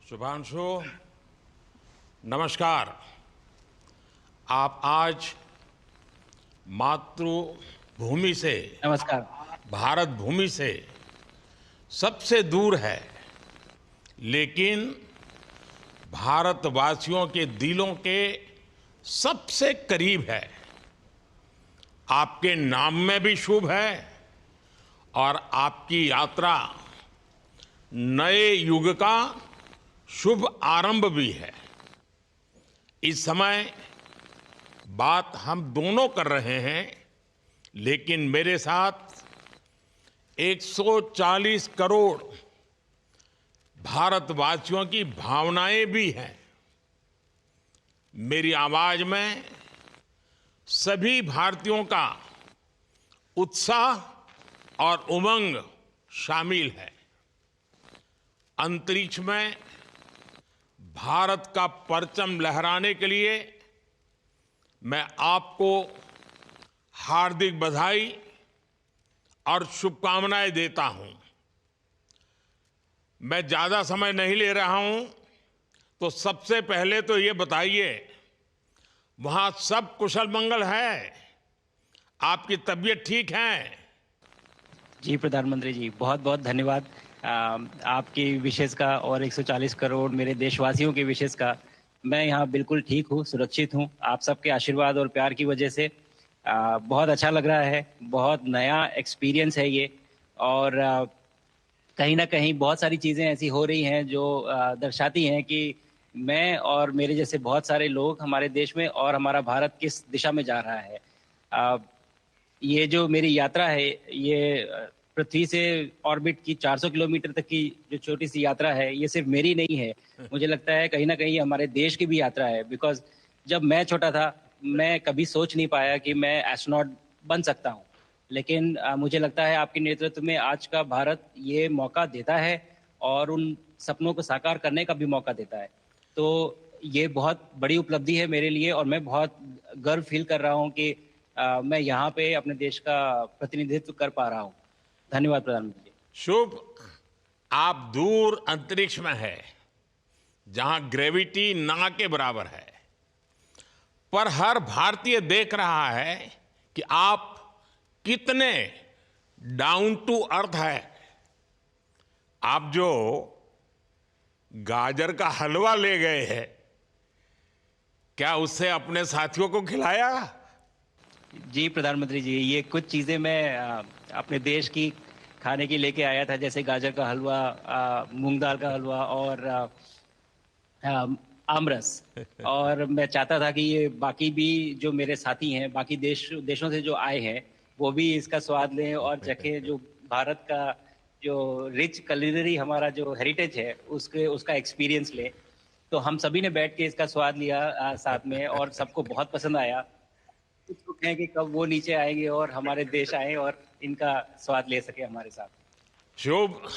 शुभांशु, नमस्कार। आप आज मातृभूमि से, नमस्कार। भारत भूमि से सबसे दूर है, लेकिन भारतवासियों के दिलों के सबसे करीब है। आपके नाम में भी शुभ है और आपकी यात्रा नए युग का शुभ आरंभ भी है। इस समय बात हम दोनों कर रहे हैं, लेकिन मेरे साथ 140 करोड़ भारतवासियों की भावनाएं भी हैं। मेरी आवाज में सभी भारतीयों का उत्साह और उमंग शामिल है। अंतरिक्ष में भारत का परचम लहराने के लिए मैं आपको हार्दिक बधाई और शुभकामनाएं देता हूं। मैं ज्यादा समय नहीं ले रहा हूं, तो सबसे पहले तो ये बताइए, वहां सब कुशल मंगल है? आपकी तबीयत ठीक है? जी प्रधानमंत्री जी, बहुत बहुत धन्यवाद। आपकी विशेष का और 140 करोड़ मेरे देशवासियों की विशेष का मैं यहाँ बिल्कुल ठीक हूँ, सुरक्षित हूँ। आप सबके आशीर्वाद और प्यार की वजह से बहुत अच्छा लग रहा है। बहुत नया एक्सपीरियंस है ये। और कहीं ना कहीं बहुत सारी चीज़ें ऐसी हो रही हैं जो दर्शाती हैं कि मैं और मेरे जैसे बहुत सारे लोग हमारे देश में और हमारा भारत किस दिशा में जा रहा है। अ, ये जो मेरी यात्रा है, ये पृथ्वी से ऑर्बिट की 400 किलोमीटर तक की जो छोटी सी यात्रा है, ये सिर्फ मेरी नहीं है। मुझे लगता है कहीं ना कहीं हमारे देश की भी यात्रा है। बिकॉज जब मैं छोटा था, मैं कभी सोच नहीं पाया कि मैं एस्ट्रोनॉट बन सकता हूँ। लेकिन मुझे लगता है आपके नेतृत्व में आज का भारत ये मौका देता है और उन सपनों को साकार करने का भी मौका देता है। तो ये बहुत बड़ी उपलब्धि है मेरे लिए और मैं बहुत गर्व फील कर रहा हूँ कि मैं यहाँ पे अपने देश का प्रतिनिधित्व कर पा रहा हूँ। धन्यवाद प्रधानमंत्री जी। शुभ। आप दूर अंतरिक्ष में है, जहां ग्रेविटी ना के बराबर है, पर हर भारतीय देख रहा है कि आप कितने डाउन टू अर्थ है। आप जो गाजर का हलवा ले गए हैं, क्या उससे अपने साथियों को खिलाया? जी प्रधानमंत्री जी, ये कुछ चीज़ें मैं अपने देश की खाने की लेके आया था, जैसे गाजर का हलवा, मूंग दाल का हलवा और आमरस। और मैं चाहता था कि ये बाकी भी जो मेरे साथी हैं, बाकी देशों से जो आए हैं, वो भी इसका स्वाद लें और चखें। जो भारत का जो रिच culinary हमारा जो हेरिटेज है, उसके उसका एक्सपीरियंस लें। तो हम सभी ने बैठ के इसका स्वाद लिया साथ में, और सबको बहुत पसंद आया। कुछ लोग हैं कि कब वो नीचे आएंगे और हमारे देश आए और इनका स्वाद ले सके हमारे साथ। शुभ।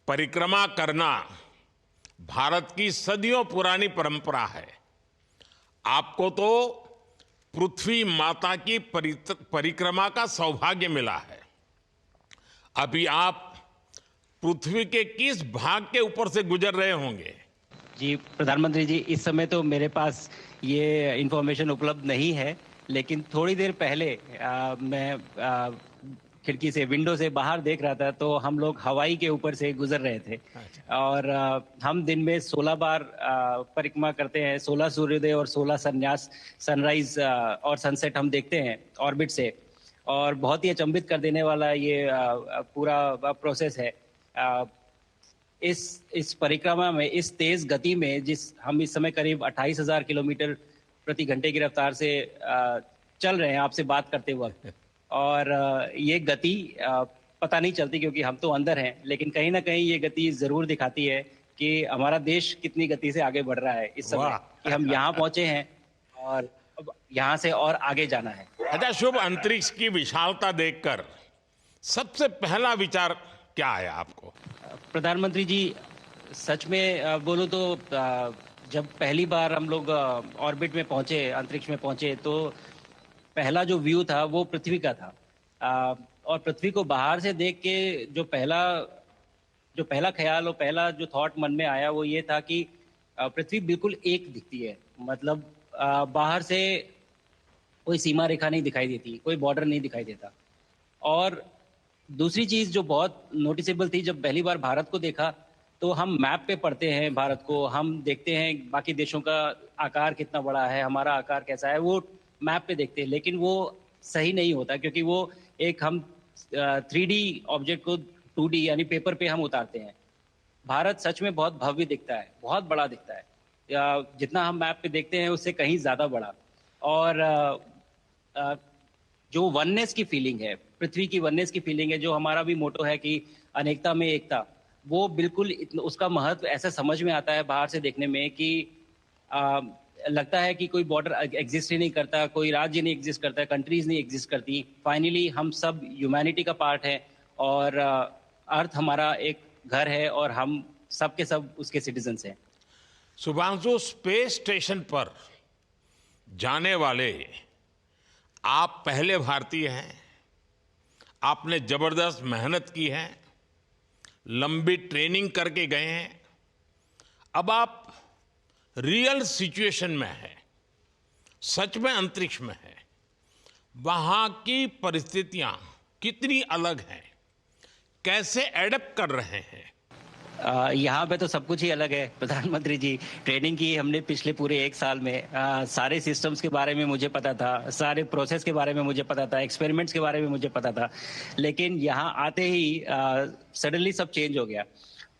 परिक्रमा करना भारत की सदियों पुरानी परंपरा है। आपको तो पृथ्वी माता की परिक्रमा का सौभाग्य मिला है। अभी आप पृथ्वी के किस भाग के ऊपर से गुजर रहे होंगे? जी प्रधानमंत्री जी, इस समय तो मेरे पास ये इंफॉर्मेशन उपलब्ध नहीं है। लेकिन थोड़ी देर पहले मैं खिड़की से, विंडो से बाहर देख रहा था, तो हम लोग हवाई के ऊपर से गुजर रहे थे। अच्छा। और हम दिन में 16 बार परिक्रमा करते हैं। 16 सूर्योदय और 16 संन्यास, सनराइज और सनसेट हम देखते हैं ऑर्बिट से। और बहुत ही अचंभित कर देने वाला ये पूरा प्रोसेस है। अ, इस परिक्रमा में, इस तेज गति में, जिस हम इस समय करीब 28,000 किलोमीटर प्रति घंटे की रफ्तार से चल रहे हैं आपसे बात करते वक्त। और ये गति पता नहीं चलती क्योंकि हम तो अंदर हैं, लेकिन कहीं ना कहीं ये गति जरूर दिखाती है कि हमारा देश कितनी गति से आगे बढ़ रहा है इस समय, कि हम वाह। यहाँ पहुंचे हैं और अब यहाँ से और आगे जाना है। अच्छा शुभ, अंतरिक्ष की विशालता देखकर सबसे पहला विचार क्या आया आपको? प्रधानमंत्री जी, सच में बोलूं तो जब पहली बार हम लोग ऑर्बिट में पहुंचे, अंतरिक्ष में पहुंचे, तो पहला जो व्यू था वो पृथ्वी का था। और पृथ्वी को बाहर से देख के जो पहला जो पहला ख्याल और पहला जो थॉट मन में आया वो ये था कि पृथ्वी बिल्कुल एक दिखती है। मतलब बाहर से कोई सीमा रेखा नहीं दिखाई देती, कोई बॉर्डर नहीं दिखाई देता। और दूसरी चीज जो बहुत नोटिसेबल थी, जब पहली बार भारत को देखा तो हम मैप पे पढ़ते हैं भारत को, हम देखते हैं बाकी देशों का आकार कितना बड़ा है, हमारा आकार कैसा है, वो मैप पे देखते हैं। लेकिन वो सही नहीं होता, क्योंकि वो एक हम 3D ऑब्जेक्ट को 2D यानी पेपर पे हम उतारते हैं। भारत सच में बहुत भव्य दिखता है, बहुत बड़ा दिखता है, जितना हम मैप पे देखते हैं उससे कहीं ज्यादा बड़ा। और अ, जो वननेस की फीलिंग है, पृथ्वी की वननेस की फीलिंग है, जो हमारा भी मोटो है कि अनेकता में एकता, वो बिल्कुल उसका महत्व ऐसा समझ में आता है बाहर से देखने में कि आ, लगता है कि कोई बॉर्डर एग्जिस्ट ही नहीं करता, कोई राज्य नहीं एग्जिस्ट करता, कंट्रीज नहीं एग्जिस्ट करती। फाइनली हम सब ह्यूमैनिटी का पार्ट है, और अर्थ हमारा एक घर है, और हम सब के सब उसके सिटीजन्स हैं। शुभांशु, स्पेस स्टेशन पर जाने वाले आप पहले भारतीय हैं। आपने जबरदस्त मेहनत की है, लंबी ट्रेनिंग करके गए हैं। अब आप रियल सिचुएशन में हैं, सच में अंतरिक्ष में हैं। वहां की परिस्थितियां कितनी अलग हैं, कैसे एडप्ट कर रहे हैं? यहाँ पे तो सब कुछ ही अलग है प्रधानमंत्री जी। ट्रेनिंग की हमने पिछले पूरे 1 साल में। सारे सिस्टम्स के बारे में मुझे पता था, सारे प्रोसेस के बारे में मुझे पता था, एक्सपेरिमेंट्स के बारे में मुझे पता था। लेकिन यहाँ आते ही सडनली सब चेंज हो गया।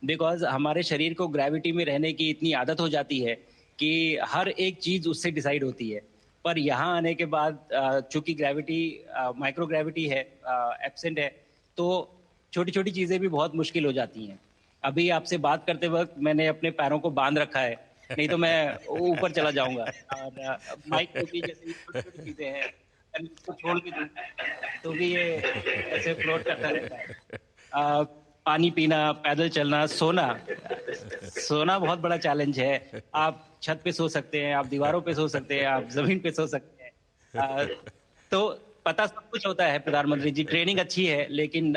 बिकॉज हमारे शरीर को ग्रेविटी में रहने की इतनी आदत हो जाती है कि हर एक चीज उससे डिसाइड होती है। पर यहाँ आने के बाद चूंकि ग्रेविटी माइक्रो ग्रेविटी है, एब्सेंट है, तो छोटी छोटी चीजें भी बहुत मुश्किल हो जाती हैं। अभी आपसे बात करते वक्त मैंने अपने पैरों को बांध रखा है, नहीं तो मैं ऊपर चला जाऊंगा। और माइक पे भी जैसे छोटी छोटी चीजें हैं, अगर इसको छोड़ के दूं तो भी ये ऐसे फ्लोट करता रहता है। पानी पीना, पैदल चलना, सोना। सोना बहुत बड़ा चैलेंज है। आप छत पे सो सकते हैं, आप दीवारों पे सो सकते हैं, आप जमीन पे सो सकते हैं। तो पता सब कुछ होता है प्रधानमंत्री जी, ट्रेनिंग अच्छी है, लेकिन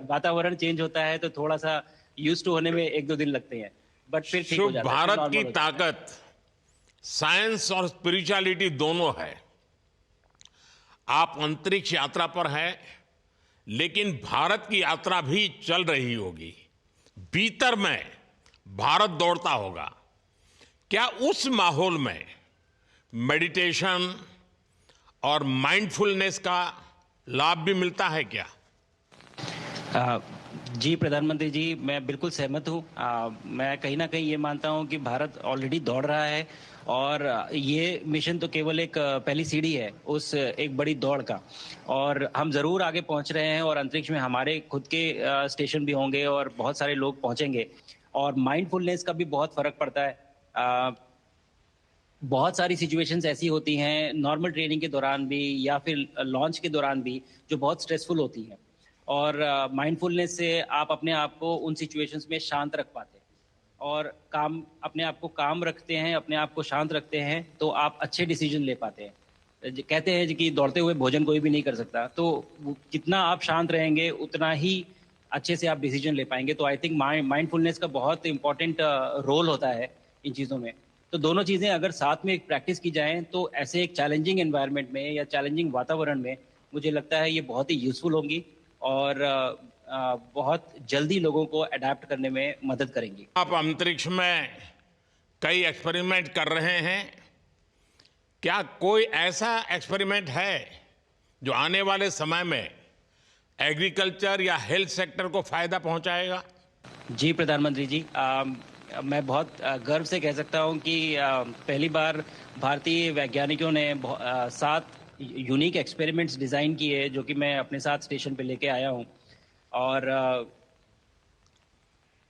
वातावरण चेंज होता है तो थोड़ा सा यूज टू होने में 1-2 दिन लगते हैं, बट फिर ठीक हो शुभ, जाता है, फिर भारत नॉर्मल की हो जाता है। ताकत साइंस और स्पिरिचुअलिटी दोनों है। आप अंतरिक्ष यात्रा पर हैं, लेकिन भारत की यात्रा भी चल रही होगी। भीतर में भारत दौड़ता होगा। क्या उस माहौल में मेडिटेशन और माइंडफुलनेस का लाभ भी मिलता है क्या? आ, जी प्रधानमंत्री जी, मैं बिल्कुल सहमत हूँ। मैं कहीं ना कहीं ये मानता हूँ कि भारत ऑलरेडी दौड़ रहा है, और ये मिशन तो केवल एक पहली सीढ़ी है उस एक बड़ी दौड़ का। और हम जरूर आगे पहुंच रहे हैं, और अंतरिक्ष में हमारे खुद के स्टेशन भी होंगे और बहुत सारे लोग पहुंचेंगे। और माइंडफुलनेस का भी बहुत फर्क पड़ता है। बहुत सारी सिचुएशंस ऐसी होती हैं नॉर्मल ट्रेनिंग के दौरान भी, या फिर लॉन्च के दौरान भी, जो बहुत स्ट्रेसफुल होती हैं। और माइंडफुलनेस से आप अपने आप को उन सिचुएशंस में शांत रख पाते हैं, और काम अपने आप को काम रखते हैं, अपने आप को शांत रखते हैं, तो आप अच्छे डिसीजन ले पाते हैं। कहते हैं कि दौड़ते हुए भोजन कोई भी नहीं कर सकता, तो जितना आप शांत रहेंगे उतना ही अच्छे से आप डिसीजन ले पाएंगे। तो आई थिंक माइंडफुलनेस का बहुत इंपॉर्टेंट रोल होता है इन चीज़ों में। तो दोनों चीज़ें अगर साथ में प्रैक्टिस की जाएं तो ऐसे एक चैलेंजिंग एनवायरनमेंट में या चैलेंजिंग वातावरण में मुझे लगता है ये बहुत ही यूजफुल होंगी, और बहुत जल्दी लोगों को अडेप्ट करने में मदद करेंगी। आप अंतरिक्ष में कई एक्सपेरिमेंट कर रहे हैं। क्या कोई ऐसा एक्सपेरिमेंट है जो आने वाले समय में एग्रीकल्चर या हेल्थ सेक्टर को फायदा पहुंचाएगा? जी प्रधानमंत्री जी, मैं बहुत गर्व से कह सकता हूं कि पहली बार भारतीय वैज्ञानिकों ने 7 यूनिक एक्सपेरिमेंट्स डिज़ाइन किए, जो कि मैं अपने साथ स्टेशन पे लेके आया हूं। और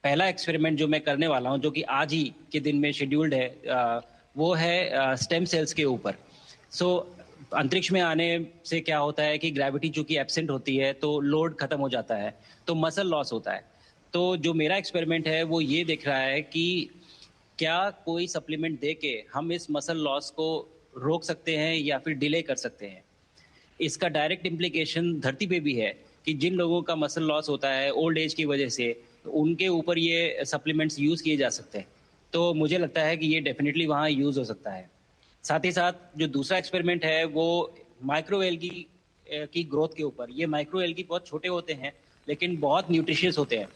पहला एक्सपेरिमेंट जो मैं करने वाला हूं, जो कि आज ही के दिन में शेड्यूल्ड है, वो है स्टेम सेल्स के ऊपर। सो अंतरिक्ष में आने से क्या होता है कि ग्रेविटी चूंकि एब्सेंट होती है तो लोड खत्म हो जाता है, तो मसल लॉस होता है। तो जो मेरा एक्सपेरिमेंट है वो ये देख रहा है कि क्या कोई सप्लीमेंट दे के हम इस मसल लॉस को रोक सकते हैं या फिर डिले कर सकते हैं। इसका डायरेक्ट इम्प्लीकेशन धरती पे भी है कि जिन लोगों का मसल लॉस होता है ओल्ड एज की वजह से, तो उनके ऊपर ये सप्लीमेंट्स यूज़ किए जा सकते हैं। तो मुझे लगता है कि ये डेफ़िनिटली वहाँ यूज़ हो सकता है। साथ ही साथ जो दूसरा एक्सपेरिमेंट है वो माइक्रो एल्गी की ग्रोथ के ऊपर। ये माइक्रो एल्गी बहुत छोटे होते हैं, लेकिन बहुत न्यूट्रिशियस होते हैं।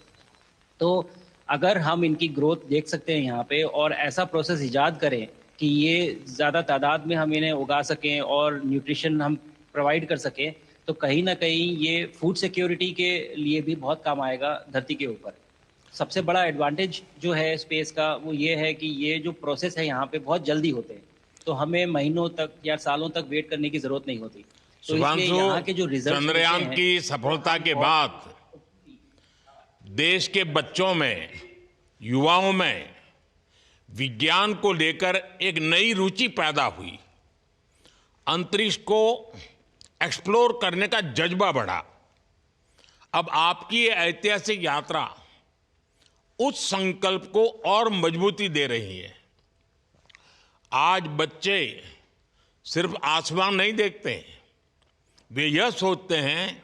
तो अगर हम इनकी ग्रोथ देख सकते हैं यहाँ पे और ऐसा प्रोसेस इजाद करें कि ये ज़्यादा तादाद में हम इन्हें उगा सकें और न्यूट्रिशन हम प्रोवाइड कर सकें, तो कहीं न कहीं ये फूड सिक्योरिटी के लिए भी बहुत काम आएगा धरती के ऊपर। सबसे बड़ा एडवांटेज जो है स्पेस का वो ये है कि ये जो प्रोसेस है यहाँ पे बहुत जल्दी होते हैं। तो हमें महीनों तक या सालों तक वेट करने की ज़रूरत नहीं होती। तो इसलिए शुभांशु, यहाँ के जो रिज़ल्ट्स मिलते चंद्रयान हैं की वो सफलता हम के बहुत बाद देश के बच्चों में, युवाओं में विज्ञान को लेकर एक नई रुचि पैदा हुई। अंतरिक्ष को एक्सप्लोर करने का जज्बा बढ़ा। अब आपकी ये ऐतिहासिक यात्रा उस संकल्प को और मजबूती दे रही है। आज बच्चे सिर्फ आसमान नहीं देखते, वे यह सोचते हैं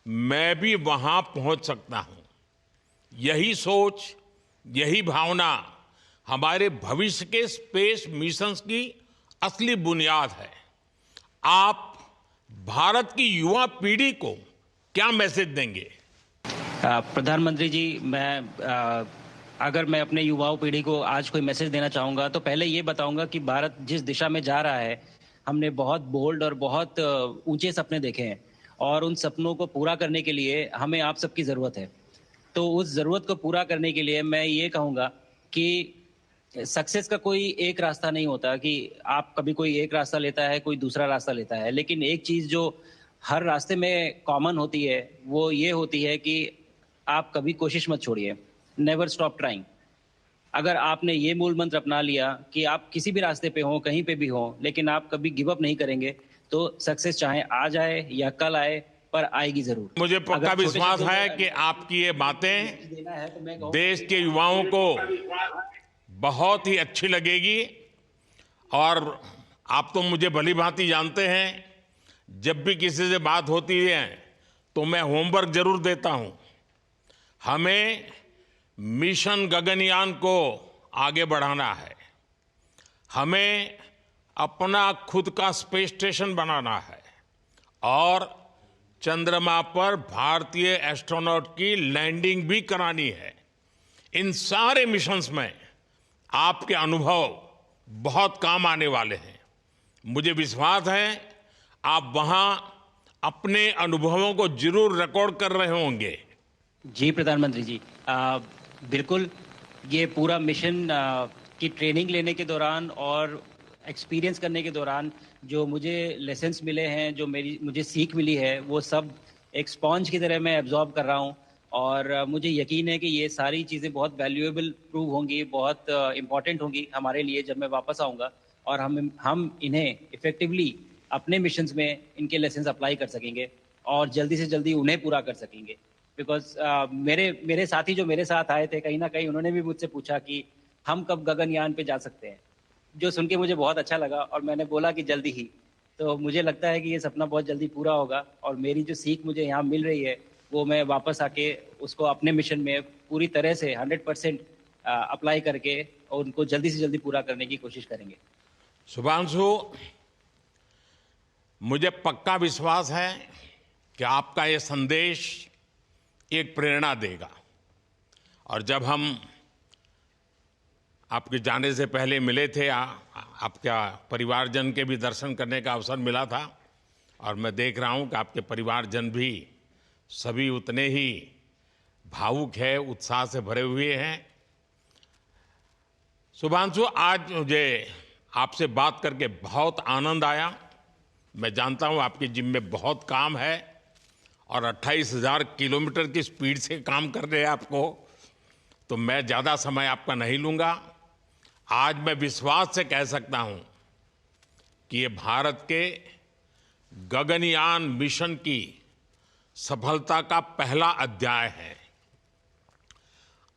मैं भी वहां पहुंच सकता हूं। यही सोच, यही भावना हमारे भविष्य के स्पेस मिशंस की असली बुनियाद है। आप भारत की युवा पीढ़ी को क्या मैसेज देंगे? प्रधानमंत्री जी, अगर मैं अपने युवाओं पीढ़ी को आज कोई मैसेज देना चाहूँगा तो पहले ये बताऊँगा कि भारत जिस दिशा में जा रहा है, हमने बहुत बोल्ड और बहुत ऊंचे सपने देखे हैं और उन सपनों को पूरा करने के लिए हमें आप सबकी ज़रूरत है। तो उस ज़रूरत को पूरा करने के लिए मैं ये कहूँगा कि सक्सेस का कोई एक रास्ता नहीं होता कि आप कभी कोई एक रास्ता लेता है, कोई दूसरा रास्ता लेता है। लेकिन एक चीज़ जो हर रास्ते में कॉमन होती है, वो ये होती है कि आप कभी कोशिश मत छोड़िए। Never stop trying. अगर आपने ये मूल मंत्र अपना लिया कि आप किसी भी रास्ते पे हों, कहीं पे भी हों, लेकिन आप कभी गिव अप नहीं करेंगे, तो सक्सेस चाहे आज आए या कल आए, पर आएगी ज़रूर। मुझे पक्का अगर छोटे विश्वास शब्दों है में कि आपकी ये बातें मैसेज देना है तो मैं कहूँगा देश कि के युवाओं को बहुत ही अच्छी लगेगी। और आप तो मुझे भली भांति जानते हैं, जब भी किसी से बात होती है तो मैं होमवर्क जरूर देता हूं। हमें मिशन गगनयान को आगे बढ़ाना है। हमें अपना खुद का स्पेस स्टेशन बनाना है और चंद्रमा पर भारतीय एस्ट्रोनॉट की लैंडिंग भी करानी है। इन सारे मिशंस में आपके अनुभव बहुत काम आने वाले हैं। मुझे विश्वास है आप वहां अपने अनुभवों को जरूर रिकॉर्ड कर रहे होंगे। जी प्रधानमंत्री जी, बिल्कुल। ये पूरा मिशन की ट्रेनिंग लेने के दौरान और एक्सपीरियंस करने के दौरान जो मुझे लेसन्स मिले हैं, जो मुझे सीख मिली है, वो सब एक स्पॉन्ज की तरह मैं एब्जॉर्ब कर रहा हूँ। और मुझे यकीन है कि ये सारी चीज़ें बहुत वैल्यूएबल प्रूव होंगी, बहुत इम्पॉर्टेंट होंगी हमारे लिए जब मैं वापस आऊँगा और हम इन्हें इफ़ेक्टिवली अपने मिशंस में इनके लेसन्स अप्लाई कर सकेंगे और जल्दी से जल्दी उन्हें पूरा कर सकेंगे। बिकॉज़ मेरे साथी जो मेरे साथ आए थे, कहीं न कहीं उन्होंने भी मुझसे पूछा कि हम कब गगनयान पे जा सकते हैं? जो सुन के मुझे बहुत अच्छा लगा और मैंने बोला कि जल्दी ही। तो मुझे लगता है कि ये सपना बहुत जल्दी पूरा होगा और मेरी जो सीख मुझे यहाँ मिल रही है, वो मैं वापस आके उसको अपने मिशन में पूरी तरह से 100% अप्लाई करके और उनको जल्दी से जल्दी पूरा करने की कोशिश करेंगे। शुभांशु, मुझे पक्का विश्वास है कि आपका ये संदेश एक प्रेरणा देगा। और जब हम आपके जाने से पहले मिले थे, आपका परिवारजन के भी दर्शन करने का अवसर मिला था और मैं देख रहा हूं कि आपके परिवारजन भी सभी उतने ही भावुक है, उत्साह से भरे हुए हैं। शुभांशु, आज मुझे आपसे बात करके बहुत आनंद आया। मैं जानता हूं आपके जिम में बहुत काम है और 28,000 किलोमीटर की स्पीड से काम कर रहे हैं आपको, तो मैं ज़्यादा समय आपका नहीं लूँगा। आज मैं विश्वास से कह सकता हूं कि ये भारत के गगनयान मिशन की सफलता का पहला अध्याय है।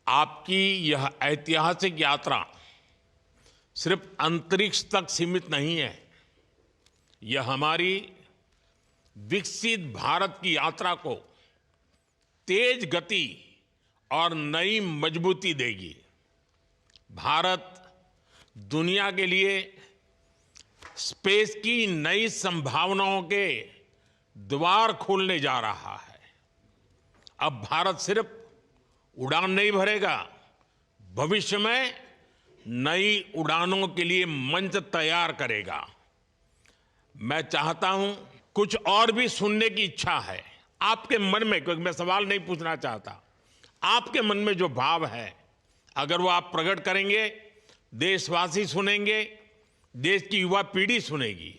आपकी यह ऐतिहासिक यात्रा सिर्फ अंतरिक्ष तक सीमित नहीं है, यह हमारी विकसित भारत की यात्रा को तेज गति और नई मजबूती देगी। भारत दुनिया के लिए स्पेस की नई संभावनाओं के द्वार खोलने जा रहा है। अब भारत सिर्फ उड़ान नहीं भरेगा, भविष्य में नई उड़ानों के लिए मंच तैयार करेगा। मैं चाहता हूं, कुछ और भी सुनने की इच्छा है आपके मन में, क्योंकि मैं सवाल नहीं पूछना चाहता, आपके मन में जो भाव है अगर वो आप प्रकट करेंगे, देशवासी सुनेंगे, देश की युवा पीढ़ी सुनेगी,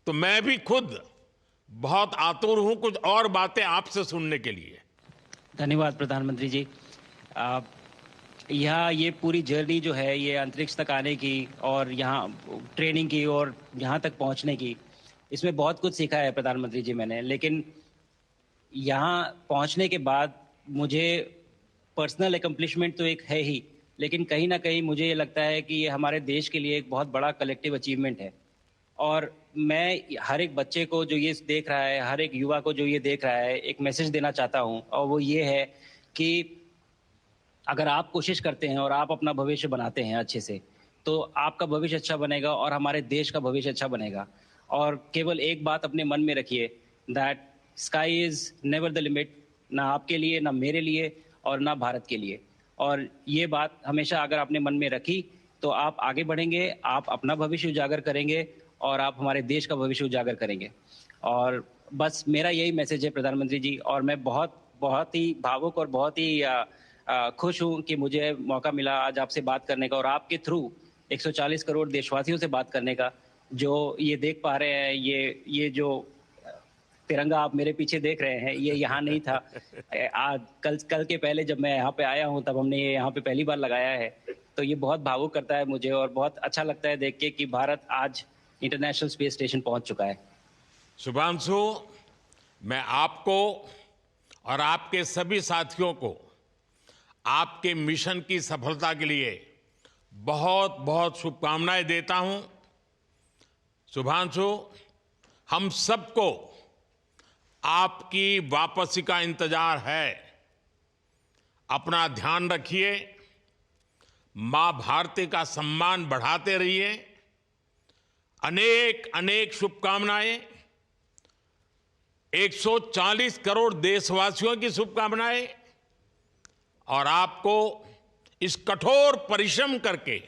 तो मैं भी खुद बहुत आतुर हूं कुछ और बातें आपसे सुनने के लिए। धन्यवाद प्रधानमंत्री जी। यहाँ ये पूरी जर्नी जो है, ये अंतरिक्ष तक आने की और यहाँ ट्रेनिंग की और यहाँ तक पहुँचने की, इसमें बहुत कुछ सीखा है प्रधानमंत्री जी मैंने। लेकिन यहाँ पहुँचने के बाद मुझे पर्सनल एकम्प्लिशमेंट तो एक है ही, लेकिन कहीं ना कहीं मुझे ये लगता है कि ये हमारे देश के लिए एक बहुत बड़ा कलेक्टिव अचीवमेंट है। और मैं हर एक बच्चे को जो ये देख रहा है, हर एक युवा को जो ये देख रहा है, एक मैसेज देना चाहता हूँ, और वो ये है कि अगर आप कोशिश करते हैं और आप अपना भविष्य बनाते हैं अच्छे से, तो आपका भविष्य अच्छा बनेगा और हमारे देश का भविष्य अच्छा बनेगा। और केवल एक बात अपने मन में रखिए, that sky is never the limit, ना आपके लिए, ना मेरे लिए और ना भारत के लिए। और ये बात हमेशा अगर आपने मन में रखी तो आप आगे बढ़ेंगे, आप अपना भविष्य उजागर करेंगे और आप हमारे देश का भविष्य उजागर करेंगे। और बस मेरा यही मैसेज है प्रधानमंत्री जी। और मैं बहुत ही भावुक और बहुत ही खुश हूं कि मुझे मौका मिला आज आपसे बात करने का और आपके थ्रू 140 करोड़ देशवासियों से बात करने का। जो ये देख पा रहे हैं, ये जो तिरंगा आप मेरे पीछे देख रहे हैं, ये यहाँ नहीं था। आज कल के पहले जब मैं यहाँ पे आया हूँ तब हमने ये यहाँ पे पहली बार लगाया है। तो ये बहुत भावुक करता है मुझे और बहुत अच्छा लगता है देख के कि भारत आज इंटरनेशनल स्पेस स्टेशन पहुंच चुका है। शुभांशु, मैं आपको और आपके सभी साथियों को आपके मिशन की सफलता के लिए बहुत बहुत शुभकामनाएं देता हूं। शुभांशु, हम सबको आपकी वापसी का इंतजार है। अपना ध्यान रखिए, मां भारती का सम्मान बढ़ाते रहिए। अनेक अनेक शुभकामनाएं, 140 करोड़ देशवासियों की शुभकामनाएं, और आपको इस कठोर परिश्रम करके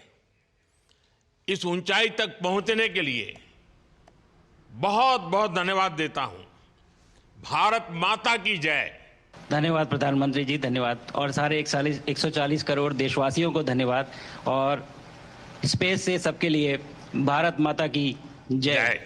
इस ऊंचाई तक पहुंचने के लिए बहुत बहुत धन्यवाद देता हूं। भारत माता की जय। धन्यवाद प्रधानमंत्री जी, धन्यवाद। और सारे 140 करोड़ देशवासियों को धन्यवाद। और स्पेस से सबके लिए भारत माता की जय।